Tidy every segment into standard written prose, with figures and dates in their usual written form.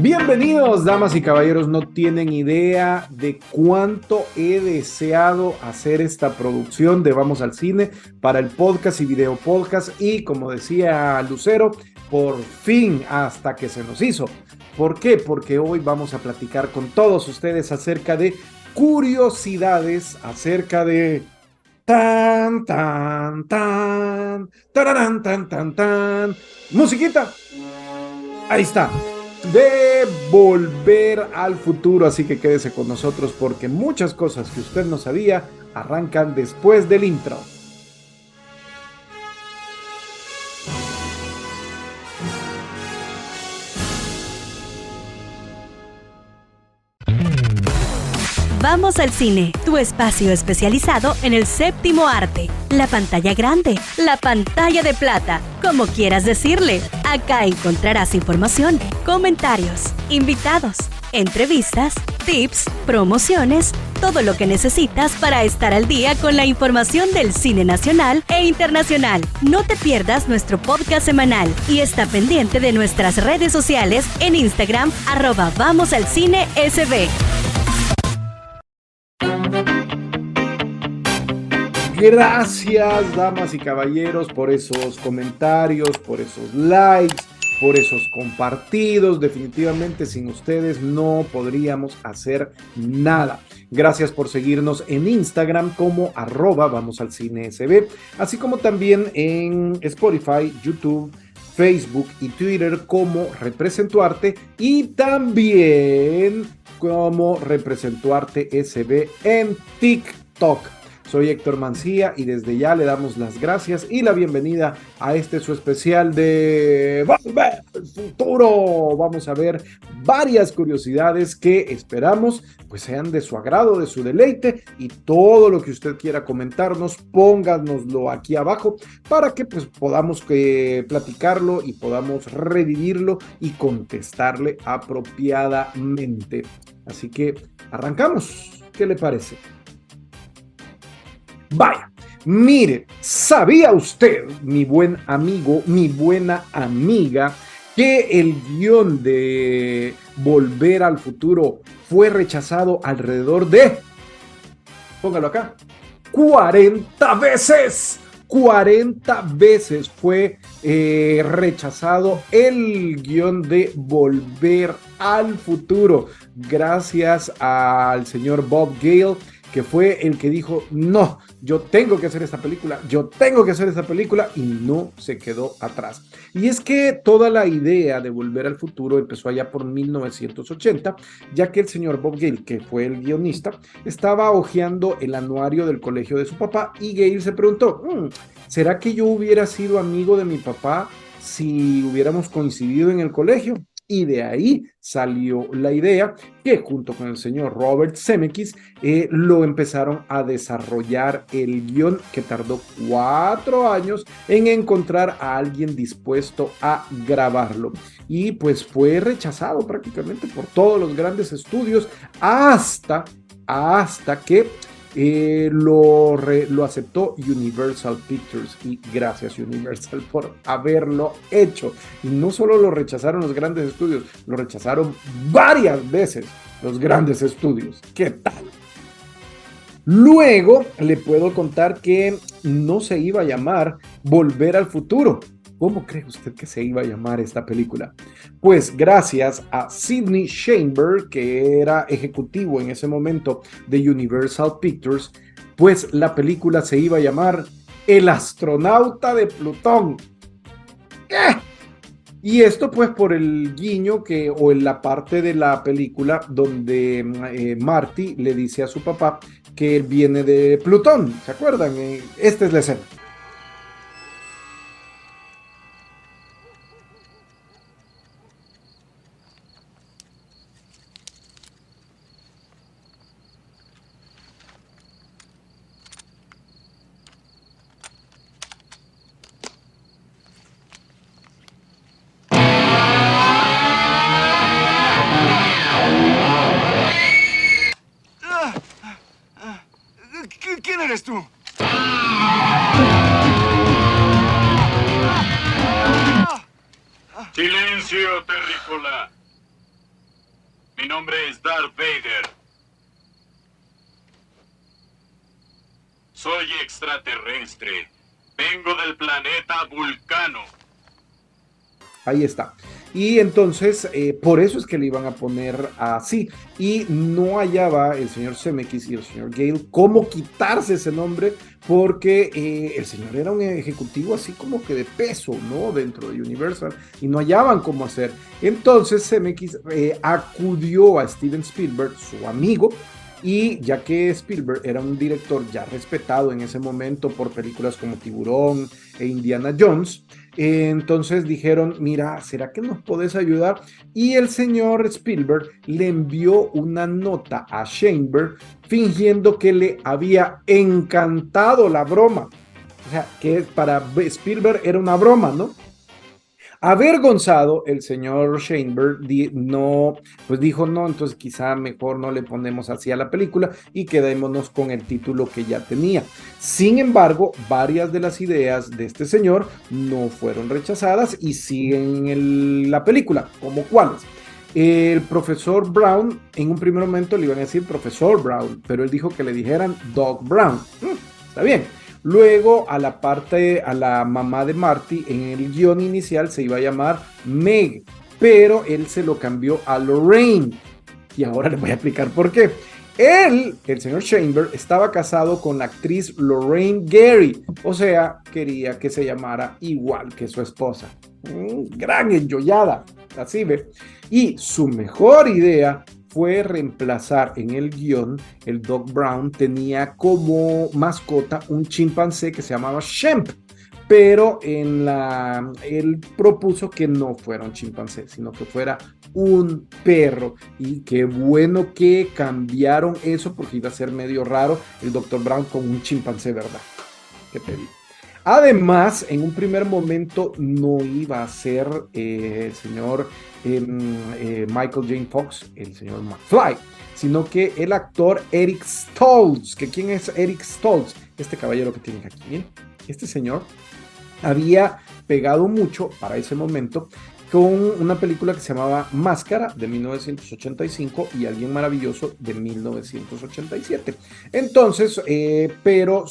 Bienvenidos, damas y caballeros. No tienen idea de cuánto he deseado hacer esta producción de Vamos al Cine para el podcast y video podcast. Y como decía Lucero, por fin hasta que se nos hizo. ¿Por qué? Porque hoy vamos a platicar con todos ustedes acerca de curiosidades, acerca de tan, tan, tan, tararán, tan, tan, tan. Musiquita. Ahí está. De Volver al Futuro, así que quédese con nosotros porque muchas cosas que usted no sabía arrancan después del intro. Vamos al cine, tu espacio especializado en el séptimo arte, la pantalla grande, la pantalla de plata, como quieras decirle. Acá encontrarás información, comentarios, invitados, entrevistas, tips, promociones, todo lo que necesitas para estar al día con la información del cine nacional e internacional. No te pierdas nuestro podcast semanal y está pendiente de nuestras redes sociales en Instagram, @VamosAlCineSB. Gracias, damas y caballeros, por esos comentarios, por esos likes, por esos compartidos. Definitivamente sin ustedes no podríamos hacer nada. Gracias por seguirnos en Instagram como @VamosAlCineSB, así como también en Spotify, YouTube, Facebook y Twitter como Representuarte y también como Representuarte SB en TikTok. Soy Héctor Mancía y desde ya le damos las gracias y la bienvenida a su especial de Volver al Futuro. Vamos a ver varias curiosidades que esperamos pues sean de su agrado, de su deleite, y todo lo que usted quiera comentarnos, pónganoslo aquí abajo para que pues podamos platicarlo y podamos revivirlo y contestarle apropiadamente. Así que arrancamos. ¿Qué le parece? Vaya, mire, ¿sabía usted, mi buen amigo, mi buena amiga, que el guión de Volver al Futuro fue rechazado alrededor de, póngalo acá, 40 veces? 40 veces fue rechazado el guión de Volver al Futuro, gracias al señor Bob Gale, que fue el que dijo, no, yo tengo que hacer esta película, y no se quedó atrás. Y es que toda la idea de Volver al Futuro empezó allá por 1980, ya que el señor Bob Gale, que fue el guionista, estaba hojeando el anuario del colegio de su papá, y Gale se preguntó, ¿será que yo hubiera sido amigo de mi papá si hubiéramos coincidido en el colegio? Y de ahí salió la idea que junto con el señor Robert Zemeckis lo empezaron a desarrollar el guión, que tardó 4 años en encontrar a alguien dispuesto a grabarlo. Y pues fue rechazado prácticamente por todos los grandes estudios hasta que lo aceptó Universal Pictures, y gracias Universal por haberlo hecho. Y no solo lo rechazaron los grandes estudios, lo rechazaron varias veces los grandes estudios. ¿Qué tal? Luego le puedo contar que no se iba a llamar Volver al Futuro. ¿Cómo cree usted que se iba a llamar esta película? Pues gracias a Sidney Sheinberg, que era ejecutivo en ese momento de Universal Pictures, pues la película se iba a llamar El astronauta de Plutón. ¿Qué? Y esto pues por el guiño o en la parte de la película donde Marty le dice a su papá que él viene de Plutón. ¿Se acuerdan? Esta es la escena. ¿Quién eres tú? Silencio, terrícola. Mi nombre es Darth Vader. Soy extraterrestre. Vengo del planeta Vulcano. Ahí está. Y entonces, por eso es que le iban a poner así. Y no hallaba el señor Zemeckis y el señor Gale cómo quitarse ese nombre, porque el señor era un ejecutivo así como que de peso, ¿no? Dentro de Universal, y no hallaban cómo hacer. Entonces Zemeckis acudió a Steven Spielberg, su amigo, y ya que Spielberg era un director ya respetado en ese momento por películas como Tiburón e Indiana Jones, entonces dijeron, mira, ¿será que nos podés ayudar? Y el señor Spielberg le envió una nota a Sheinberg fingiendo que le había encantado la broma. O sea, que para Spielberg era una broma, ¿no? Avergonzado, el señor Sheinberg pues dijo no, entonces quizá mejor no le ponemos así a la película y quedémonos con el título que ya tenía. Sin embargo, varias de las ideas de este señor no fueron rechazadas y siguen en la película, como cuáles. El profesor Brown, en un primer momento le iban a decir profesor Brown, pero él dijo que le dijeran Doc Brown. Está bien. Luego a la mamá de Marty, en el guión inicial se iba a llamar Meg, pero él se lo cambió a Lorraine. Y ahora les voy a explicar por qué. Él, el señor Sheinberg, estaba casado con la actriz Lorraine Gary, o sea, quería que se llamara igual que su esposa. Gran enjollada, así ve. Y su mejor idea fue reemplazar en el guión, el Doc Brown tenía como mascota un chimpancé que se llamaba Shemp, pero él propuso que no fuera un chimpancé, sino que fuera un perro. Y qué bueno que cambiaron eso, porque iba a ser medio raro el Dr. Brown con un chimpancé, ¿verdad? ¿Qué te digo? Además, en un primer momento no iba a ser el señor Michael J. Fox, el señor McFly, sino que el actor Eric Stoltz. ¿Quién es Eric Stoltz? Este caballero que tienen aquí, ¿bien? Este señor había pegado mucho para ese momento con una película que se llamaba Máscara de 1985 y Alguien Maravilloso de 1987. Entonces, pero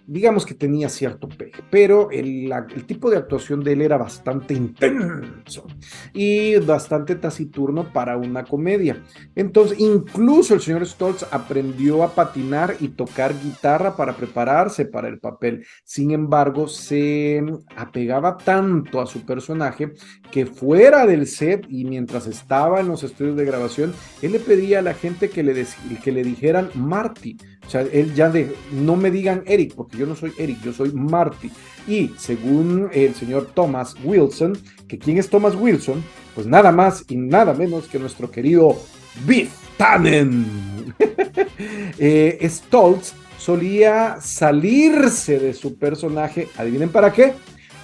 digamos que tenía cierto pegue, pero el tipo de actuación de él era bastante intenso y bastante taciturno para una comedia. Entonces, incluso el señor Stoltz aprendió a patinar y tocar guitarra para prepararse para el papel. Sin embargo, se apegaba tanto a su personaje que fuera del set y mientras estaba en los estudios de grabación, él le pedía a la gente que le dijeran Marty. O sea, él no me digan Eric, porque yo no soy Eric, yo soy Marty. Y según el señor Thomas Wilson, que ¿quién es Thomas Wilson? Pues nada más y nada menos que nuestro querido Biff Tannen. Stoltz solía salirse de su personaje, ¿adivinen para qué?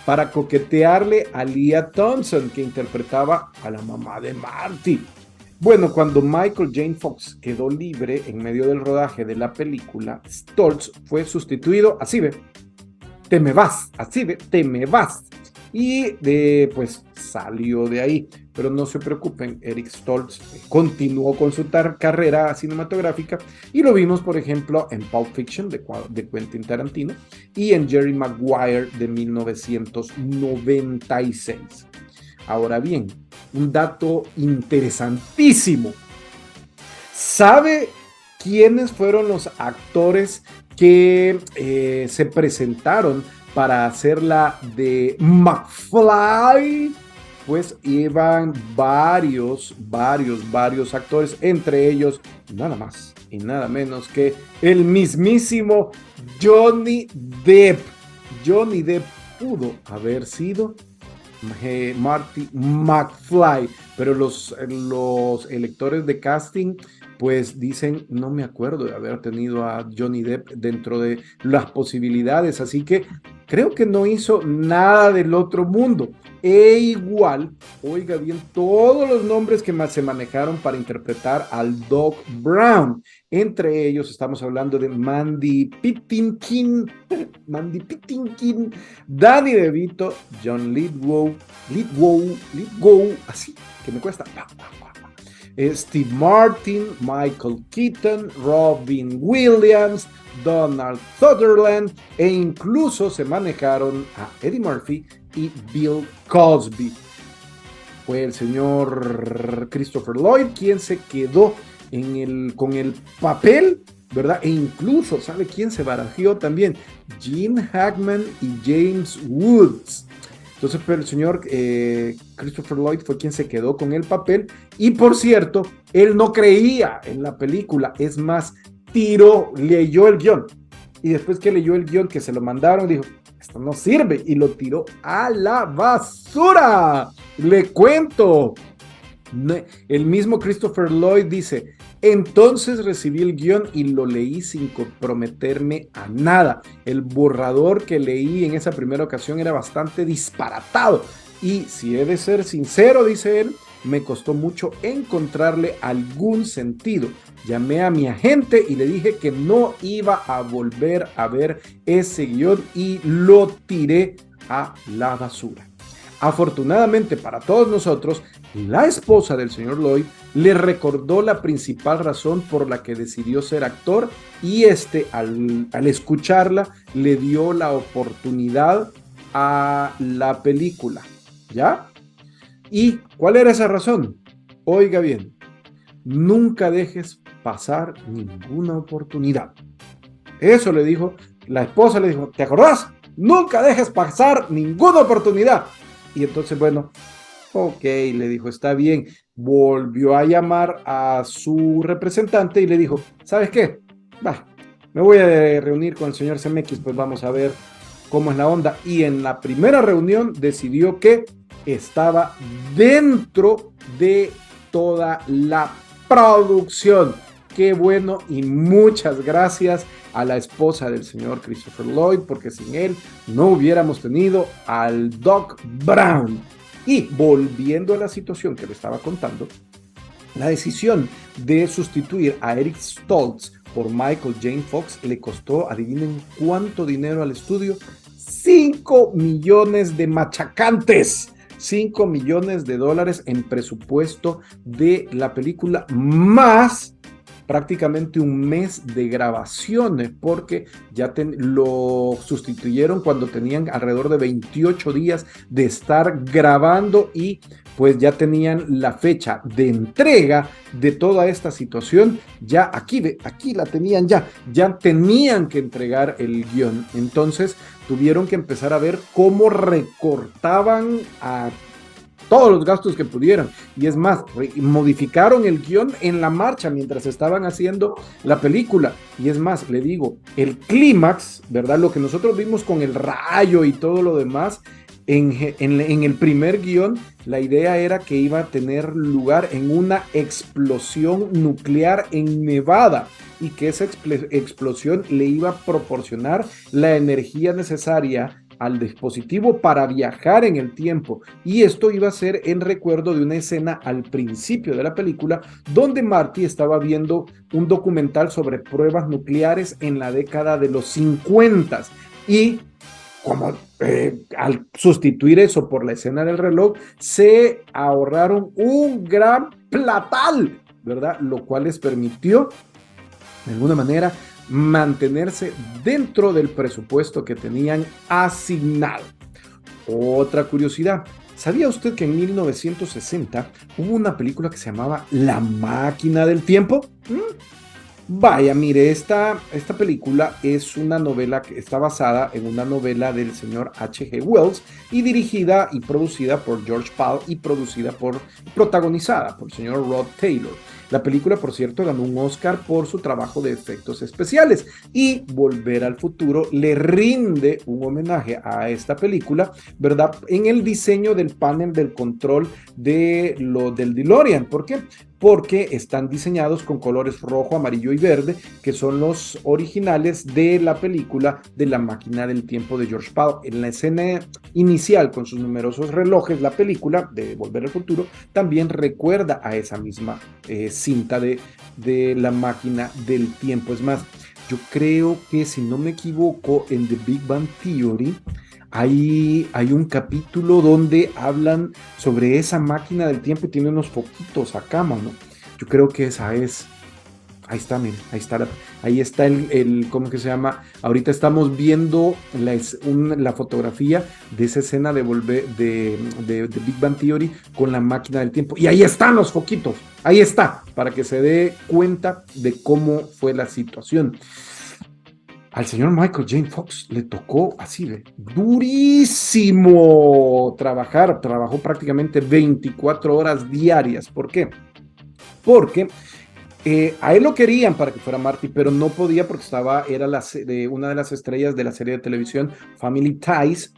Para coquetearle a Lea Thompson, que interpretaba a la mamá de Marty. Bueno, cuando Michael J. Fox quedó libre en medio del rodaje de la película, Stoltz fue sustituido, así ve, te me vas, así ve, te me vas. Y pues salió de ahí. Pero no se preocupen, Eric Stoltz continuó con su carrera cinematográfica y lo vimos, por ejemplo, en Pulp Fiction de Quentin Tarantino y en Jerry Maguire de 1996. Ahora bien, un dato interesantísimo. ¿Sabe quiénes fueron los actores que se presentaron para hacerla de McFly? Pues iban varios actores, entre ellos nada más y nada menos que el mismísimo Johnny Depp. Johnny Depp pudo haber sido Marty McFly, pero los electores de casting pues dicen, no me acuerdo de haber tenido a Johnny Depp dentro de las posibilidades, así que creo que no hizo nada del otro mundo. E igual, oiga bien, todos los nombres que se manejaron para interpretar al Doc Brown. Entre ellos estamos hablando de Mandy Patinkin, Danny DeVito, John Lithgow, así que me cuesta, Steve Martin, Michael Keaton, Robin Williams, Donald Sutherland e incluso se manejaron a Eddie Murphy y Bill Cosby. Fue el señor Christopher Lloyd quien se quedó con el papel, ¿verdad? E incluso, ¿sabe quién se barajeó también? Gene Hackman y James Woods. Entonces, pero el señor Christopher Lloyd fue quien se quedó con el papel y, por cierto, él no creía en la película. Es más, leyó el guión y después que leyó el guión que se lo mandaron, dijo, esto no sirve y lo tiró a la basura. Le cuento. El mismo Christopher Lloyd dice, entonces recibí el guión y lo leí sin comprometerme a nada. El borrador que leí en esa primera ocasión era bastante disparatado y si he de ser sincero, dice él, me costó mucho encontrarle algún sentido. Llamé a mi agente y le dije que no iba a volver a ver ese guión y lo tiré a la basura. Afortunadamente para todos nosotros, la esposa del señor Lloyd le recordó la principal razón por la que decidió ser actor y al escucharla le dio la oportunidad a la película, ¿ya? ¿Y cuál era esa razón? Oiga bien, nunca dejes pasar ninguna oportunidad. Eso le dijo, la esposa le dijo, ¿te acordás? Nunca dejes pasar ninguna oportunidad. Y entonces, bueno, ok, le dijo, está bien. Volvió a llamar a su representante y le dijo, ¿sabes qué? Me voy a reunir con el señor Zemeckis, pues vamos a ver cómo es la onda. Y en la primera reunión decidió que estaba dentro de toda la producción. Qué bueno y muchas gracias a la esposa del señor Christopher Lloyd, porque sin él no hubiéramos tenido al Doc Brown. Y volviendo a la situación que le estaba contando, la decisión de sustituir a Eric Stoltz por Michael J. Fox le costó, adivinen cuánto dinero al estudio, 5 millones de machacantes. 5 millones de dólares en presupuesto de la película, más prácticamente un mes de grabaciones, porque ya lo sustituyeron cuando tenían alrededor de 28 días de estar grabando y pues ya tenían la fecha de entrega de toda esta situación, ya aquí la tenían ya tenían que entregar el guión. Entonces tuvieron que empezar a ver cómo recortaban a todos los gastos que pudieran, y es más, modificaron el guión en la marcha mientras estaban haciendo la película, y es más, le digo, el clímax, ¿verdad? Lo que nosotros vimos con el rayo y todo lo demás, en el primer guión, la idea era que iba a tener lugar en una explosión nuclear en Nevada, y que esa explosión le iba a proporcionar la energía necesaria al dispositivo para viajar en el tiempo, y esto iba a ser en recuerdo de una escena al principio de la película donde Marty estaba viendo un documental sobre pruebas nucleares en la década de los 50 y como al sustituir eso por la escena del reloj se ahorraron un gran platal, ¿verdad? Lo cual les permitió de alguna manera mantenerse dentro del presupuesto que tenían asignado. Otra curiosidad, ¿sabía usted que en 1960 hubo una película que se llamaba La Máquina del Tiempo? Vaya, mire, esta película es una novela que está basada en una novela del señor H.G. Wells y dirigida y producida por George Pal y protagonizada por el señor Rod Taylor. La película, por cierto, ganó un Oscar por su trabajo de efectos especiales, y Volver al Futuro le rinde un homenaje a esta película, ¿verdad? En el diseño del panel del control del DeLorean. ¿Por qué? Porque están diseñados con colores rojo, amarillo y verde, que son los originales de la película de La Máquina del Tiempo de George Pal. En la escena inicial, con sus numerosos relojes, la película de Volver al Futuro también recuerda a esa misma cinta de La Máquina del Tiempo. Es más, yo creo que, si no me equivoco, en The Big Bang Theory hay un capítulo donde hablan sobre esa máquina del tiempo y tiene unos foquitos acá, mano. Yo creo que esa es. Ahí está, miren, ahí está ¿cómo que se llama? Ahorita estamos viendo la fotografía de esa escena de Big Bang Theory con la máquina del tiempo. Y ahí están los foquitos, ahí está, para que se dé cuenta de cómo fue la situación. Al señor Michael J. Fox le tocó así de durísimo trabajó prácticamente 24 horas diarias. ¿Por qué? Porque a él lo querían para que fuera Marty, pero no podía porque era una de las estrellas de la serie de televisión Family Ties,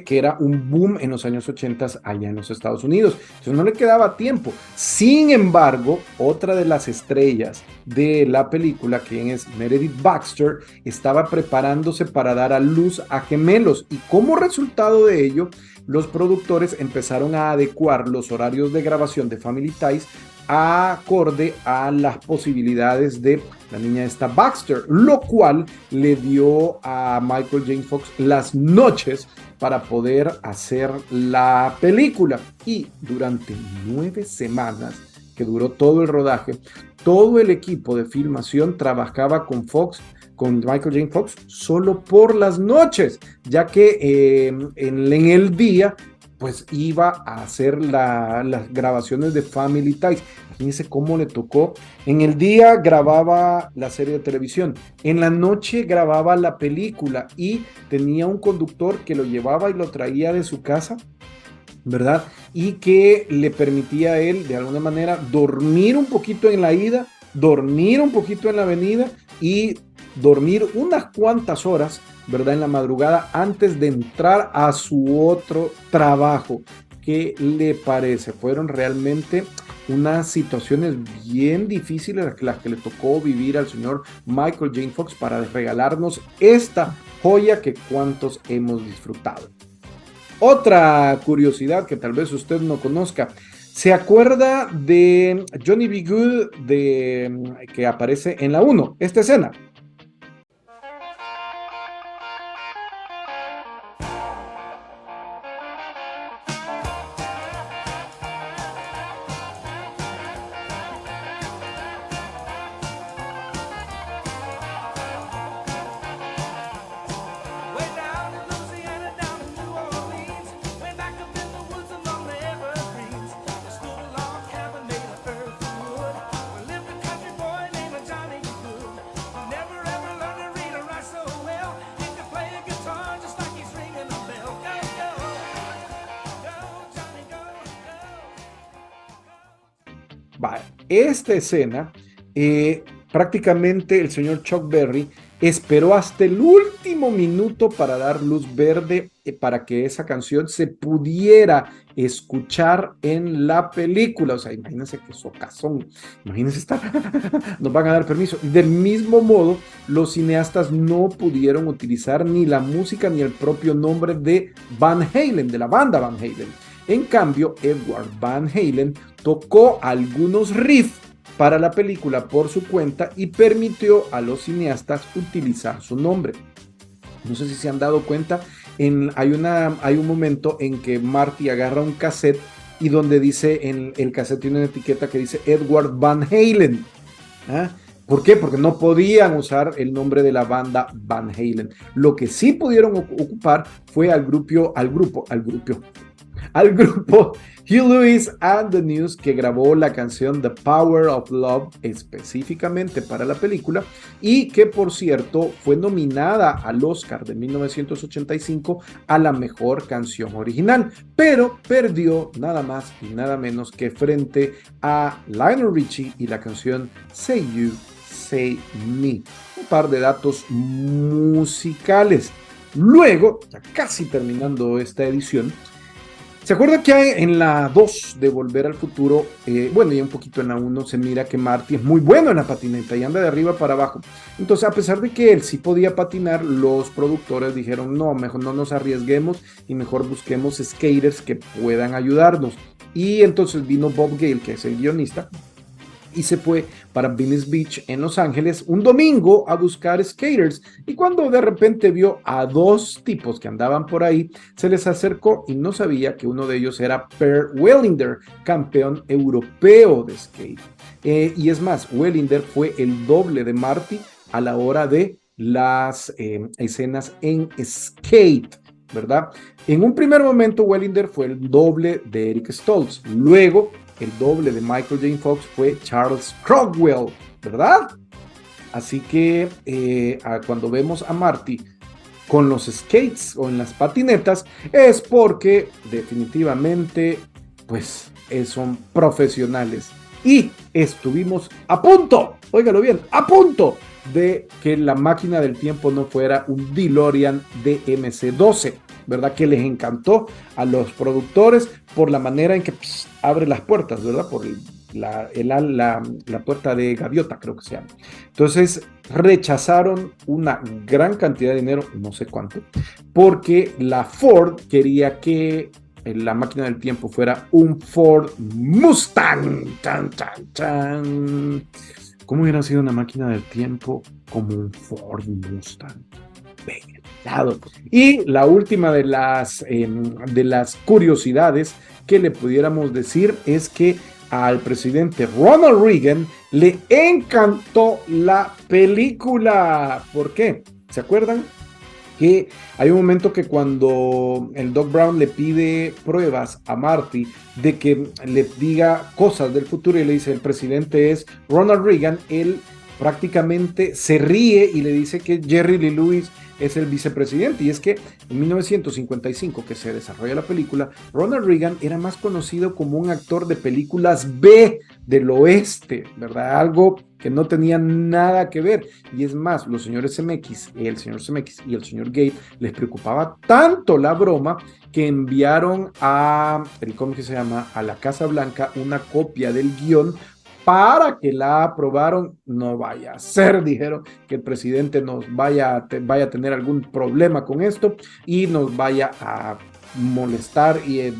que era un boom en los años 80 allá en los Estados Unidos. Entonces no le quedaba tiempo. Sin embargo, otra de las estrellas de la película, quien es Meredith Baxter, estaba preparándose para dar a luz a gemelos, y como resultado de ello, los productores empezaron a adecuar los horarios de grabación de Family Ties acorde a las posibilidades de la niña esta Baxter, lo cual le dio a Michael J. Fox las noches para poder hacer la película. Y durante 9 semanas que duró todo el rodaje, todo el equipo de filmación trabajaba con Michael J. Fox solo por las noches, ya que en el día pues iba a hacer las grabaciones de Family Ties. Fíjense cómo le tocó. En el día grababa la serie de televisión, en la noche grababa la película y tenía un conductor que lo llevaba y lo traía de su casa, ¿verdad? Y que le permitía a él, de alguna manera, dormir un poquito en la ida, dormir un poquito en la venida y dormir unas cuantas horas, ¿verdad?, en la madrugada antes de entrar a su otro trabajo. ¿Qué le parece? Fueron realmente unas situaciones bien difíciles las que le tocó vivir al señor Michael J. Fox para regalarnos esta joya que cuantos hemos disfrutado. Otra curiosidad que tal vez usted no conozca. ¿Se acuerda de Johnny B. Good que aparece en la 1? Esta escena. Esta escena, prácticamente el señor Chuck Berry esperó hasta el último minuto para dar luz verde para que esa canción se pudiera escuchar en la película. O sea, imagínense qué socazón, imagínense nos van a dar permiso. Del mismo modo, los cineastas no pudieron utilizar ni la música ni el propio nombre de Van Halen, de la banda Van Halen. En cambio, Edward Van Halen tocó algunos riffs para la película por su cuenta y permitió a los cineastas utilizar su nombre. No sé si se han dado cuenta, hay un momento en que Marty agarra un cassette y donde dice, en el cassette tiene una etiqueta que dice Edward Van Halen. ¿Ah? ¿Por qué? Porque no podían usar el nombre de la banda Van Halen. Lo que sí pudieron ocupar fue al grupo Huey Lewis and the News, que grabó la canción The Power of Love específicamente para la película y que, por cierto, fue nominada al Oscar de 1985 a la mejor canción original, pero perdió nada más y nada menos que frente a Lionel Richie y la canción Say You, Say Me. Un par de datos musicales. Luego, ya casi terminando esta edición, ¿se acuerda que en la 2 de Volver al Futuro, y un poquito en la 1, se mira que Marty es muy bueno en la patineta y anda de arriba para abajo? Entonces, a pesar de que él sí podía patinar, los productores dijeron, no, mejor no nos arriesguemos y mejor busquemos skaters que puedan ayudarnos. Y entonces vino Bob Gale, que es el guionista, y se fue para Venice Beach en Los Ángeles un domingo a buscar skaters, y cuando de repente vio a dos tipos que andaban por ahí, se les acercó y no sabía que uno de ellos era Per Welinder, campeón europeo de skate. Y es más, Welinder fue el doble de Marty a la hora de las escenas en skate, ¿verdad? En un primer momento Welinder fue el doble de Eric Stoltz, luego el doble de Michael J. Fox fue Charles Crockwell, ¿verdad? Así que cuando vemos a Marty con los skates o en las patinetas, es porque definitivamente pues son profesionales. Y estuvimos a punto, óigalo bien, a punto de que la máquina del tiempo no fuera un DeLorean DMC-12, ¿verdad? Que les encantó a los productores por la manera en que abre las puertas, ¿verdad? Por la puerta de gaviota, creo que se llama. Entonces rechazaron una gran cantidad de dinero, no sé cuánto, porque la Ford quería que la máquina del tiempo fuera un Ford Mustang. ¡Chan, chan, chan! ¿Cómo hubiera sido una máquina del tiempo como un Ford Mustang? Y la última de las curiosidades que le pudiéramos decir es que al presidente Ronald Reagan le encantó la película. ¿Por qué? ¿Se acuerdan? Que hay un momento que cuando el Doc Brown le pide pruebas a Marty de que le diga cosas del futuro y le dice el presidente es Ronald Reagan, él prácticamente se ríe y le dice que Jerry Lee Lewis es el vicepresidente. Y es que en 1955, que se desarrolla la película, Ronald Reagan era más conocido como un actor de películas B del oeste, ¿verdad? Algo que no tenía nada que ver. Y es más, los señores Zemeckis, el señor Zemeckis y el señor Gate, les preocupaba tanto la broma que enviaron a la Casa Blanca una copia del guión para que la aprobaron. No vaya a ser, dijeron, que el presidente nos vaya a tener algún problema con esto y nos vaya a molestar y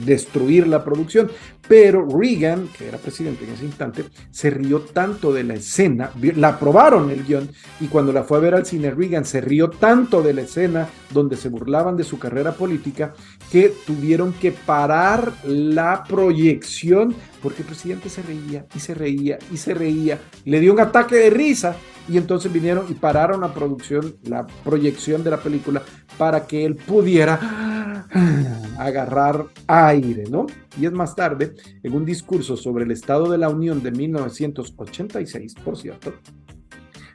destruir la producción. Pero Reagan, que era presidente en ese instante, se rió tanto de la escena, la aprobaron el guión, y cuando la fue a ver al cine, Reagan se rió tanto de la escena donde se burlaban de su carrera política que tuvieron que parar la proyección porque el presidente se reía y se reía y se reía, le dio un ataque de risa. Y entonces vinieron y pararon la proyección de la película para que él pudiera agarrar aire, ¿no? Y es más tarde, en un discurso sobre el Estado de la Unión de 1986, por cierto,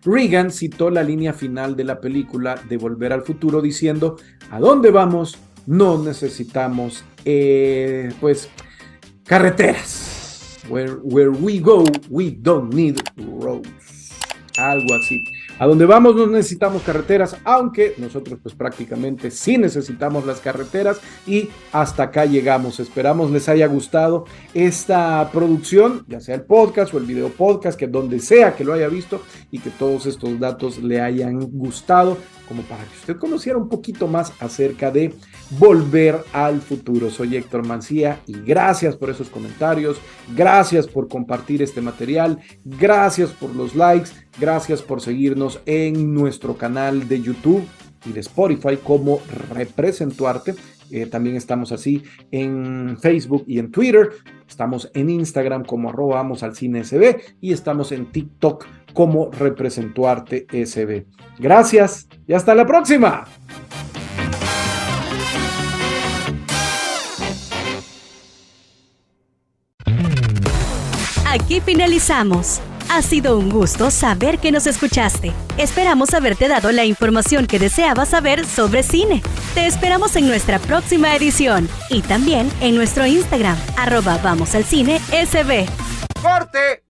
Reagan citó la línea final de la película de Volver al Futuro diciendo: ¿a dónde vamos? No necesitamos, carreteras. Where we go, we don't need roads. Algo así. A donde vamos no necesitamos carreteras, aunque nosotros pues prácticamente sí necesitamos las carreteras, y hasta acá llegamos. Esperamos les haya gustado esta producción, ya sea el podcast o el video podcast, que donde sea que lo haya visto, y que todos estos datos le hayan gustado, como para que usted conociera un poquito más acerca de Volver al Futuro. Soy Héctor Mancía y gracias por esos comentarios, gracias por compartir este material, gracias por los likes, gracias por seguirnos en nuestro canal de YouTube y de Spotify como Representuarte. También estamos así en Facebook y en Twitter. Estamos en Instagram como @vamosalcinesb y estamos en TikTok como Representuarte.sb. Gracias y hasta la próxima. Aquí finalizamos. Ha sido un gusto saber que nos escuchaste. Esperamos haberte dado la información que deseabas saber sobre cine. Te esperamos en nuestra próxima edición y también en nuestro Instagram, @vamosalcinesb. ¡Corte!